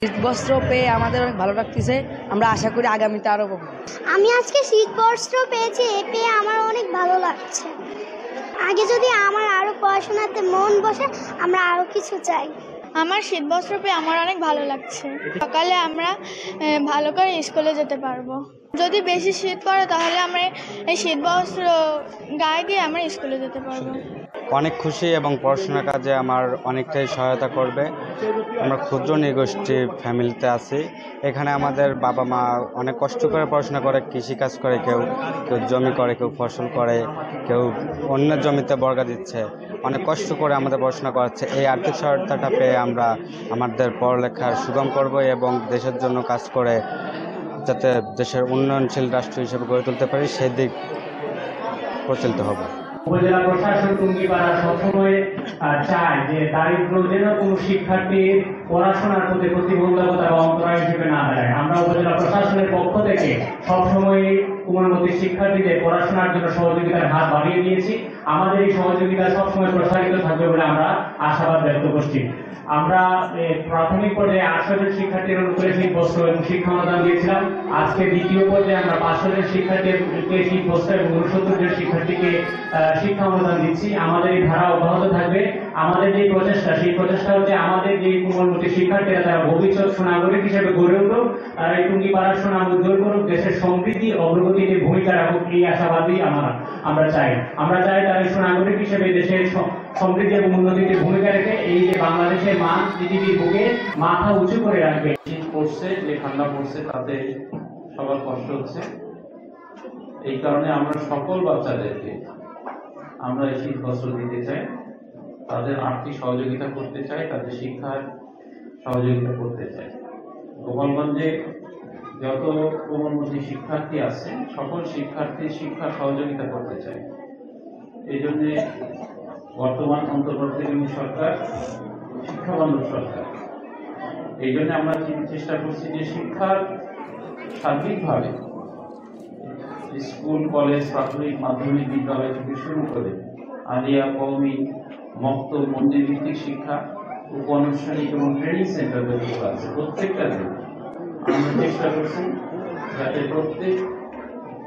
শীত বস্ত্র পেয়ে আমাদের অনেক ভালো লাগতেছে। আমরা আশা করি আগামীতে আরো পাবো। আমি আজকে শীত বস্ত্র পেয়েছি, এ পেয়ে আমার অনেক ভালো লাগছে। আগে যদি আমার আরো পড়াশোনাতে মন বসে, আমরা আরো কিছু চাই। আমার শীত বস্ত্র পেয়ে আমার অনেক ভালো লাগছে। সকালে আমরা ভালো করে স্কুলে যেতে পারবো। যদি বেশি শীত পড়ে তাহলে আমরা এই শীত বস্ত্র গায়ে দিয়ে আমরা স্কুলে যেতে পারবো। অনেক খুশি এবং পড়াশোনার কাজে আমার অনেকটাই সহায়তা করবে। আমরা ক্ষুদ্র নৃগোষ্ঠী ফ্যামিলিতে আছি। এখানে আমাদের বাবা মা অনেক কষ্ট করে পড়াশোনা করে, কৃষিকাজ করে, কেউ জমি করে, কেউ ফসল করে, কেউ অন্যের জমিতে বর্গা দিচ্ছে। অনেক কষ্ট করে আমাদের পড়াশোনা করাচ্ছে। এই আর্থিক সহায়তাটা পেয়ে আমরা আমাদের পড়ালেখার সুগম করব এবং দেশের জন্য কাজ করে যাতে দেশের উন্নয়নশীল রাষ্ট্র হিসেবে গড়ে তুলতে পারি সেই দিক প্রচলিত হবে। উপজেলা প্রশাসন টুঙ্গিপাড়া সবসময় চায় যে দারিদ্র যেন কোনো শিক্ষার্থীর পড়াশোনার প্রতি প্রতিবন্ধকতা বা অন্তরায় হিসেবে না দাঁড়ায়। আমরা উপজেলা প্রশাসনের পক্ষ থেকে সবসময় কোমলমতি শিক্ষার্থীদের পড়াশোনার জন্য সহযোগিতার হাত বাড়িয়ে দিয়েছি। আমাদের এই সহযোগিতা সবসময় প্রসারিত থাকবে বলে আমরা আশাবাদ ব্যক্ত করছি। আমরা প্রাথমিক পর্যায়ে 800 জন শিক্ষার্থীর অনুকূলে শীত বস্ত্র এবং শিক্ষা অনুদান দিয়েছিলাম। আজকে দ্বিতীয় পর্যায়ে আমরা 500 জন শিক্ষার্থীকে শীত বস্ত্র এবং 69 জন শিক্ষার্থীকে শিক্ষা অনুদান দিচ্ছি। আমাদের এই ধারা অব্যাহত থাকবে। আমাদের যে প্রচেষ্টা, সেই প্রচেষ্টা হচ্ছে আমাদের যে কোমলমতি শিক্ষার্থীরা তারা ভবিষ্যৎ সুনাগরিক হিসেবে গড়ে উঠুক, তারা এই টুঙ্গিপাড়ার সুনাম উজ্জ্বল করুক, দেশের সমৃদ্ধি অগ্রগতিতে ভূমিকা রাখুক, এই আশাবাদই আমরা চাই। আমরা চাই তারা সুনাগরিক হিসেবে দেশের সমৃদ্ধি এবং উন্নতিতে ভূমিকা রেখে এই যে বাংলাদেশের মান পৃথিবীর বুকে মাথা উঁচু করে রাখবে। শীত পড়ছে, যে ঠান্ডা পড়ছে তাতে সবার কষ্ট হচ্ছে। এই কারণে আমরা সকল বাচ্চাদেরকে আমরা এই শীত বস্ত্র দিতে চাই, তাদের আর্থিক সহযোগিতা করতে চাই, তাদের শিক্ষার সহযোগিতা করতে চাই। গোপালগঞ্জে যত কোমলমতি শিক্ষার্থী আছে সকল শিক্ষার্থীর শিক্ষা সহযোগিতা করতে চাই। এই জন্য বর্তমান অন্তর্বর্তীকালীন সরকার শিক্ষাবান্ধব সরকার। এই জন্য আমরা চেষ্টা করছি যে শিক্ষার সার্বিকভাবে স্কুল, কলেজ, প্রাথমিক, মাধ্যমিক বিদ্যালয় থেকে শুরু করে আলিয়া, কওমি, মক্তব, মন্দির ভিত্তিক শিক্ষা, উপ-আনুষ্ঠানিক এবং ট্রেনিং সেন্টার ব্যবস্থা আছে প্রত্যেকটা দিকে। আমরা চেষ্টা করছি যাতে প্রত্যেক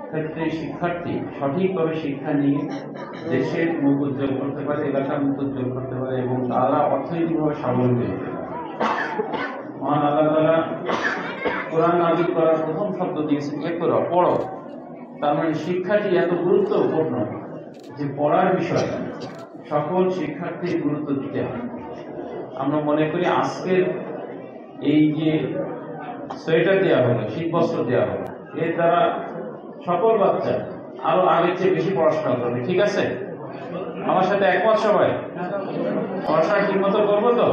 ক্ষেত্রে শিক্ষার্থী সঠিকভাবে শিক্ষা নিয়ে দেশের মুখ উজ্জ্বল করতে পারে, এলাকার মুখ উজ্জ্বল করতে পারে এবং তারা অর্থনৈতিকভাবে স্বাবলম্বী হতে পারে। মহান আল্লাহ তাআলা কোরআন নাযিল করার প্রথম শব্দ দিয়েছেন ইকরা, পড়ো। তার মানে শিক্ষাটি এত গুরুত্বপূর্ণ যে পড়ার বিষয় সকল শিক্ষার্থীর গুরুত্ব দিতে হয়। আমরা মনে করি আজকের এই যে সোয়েটার দেওয়া হলো, শীত বস্ত্র দেওয়া হলো, এর দ্বারা সকল বাচ্চা আরো আগের চেয়ে বেশি পড়াশোনা করবে। ঠিক আছে, আমার সাথে একমত সবাই? পড়াশোনা ঠিক মতো করবো তো?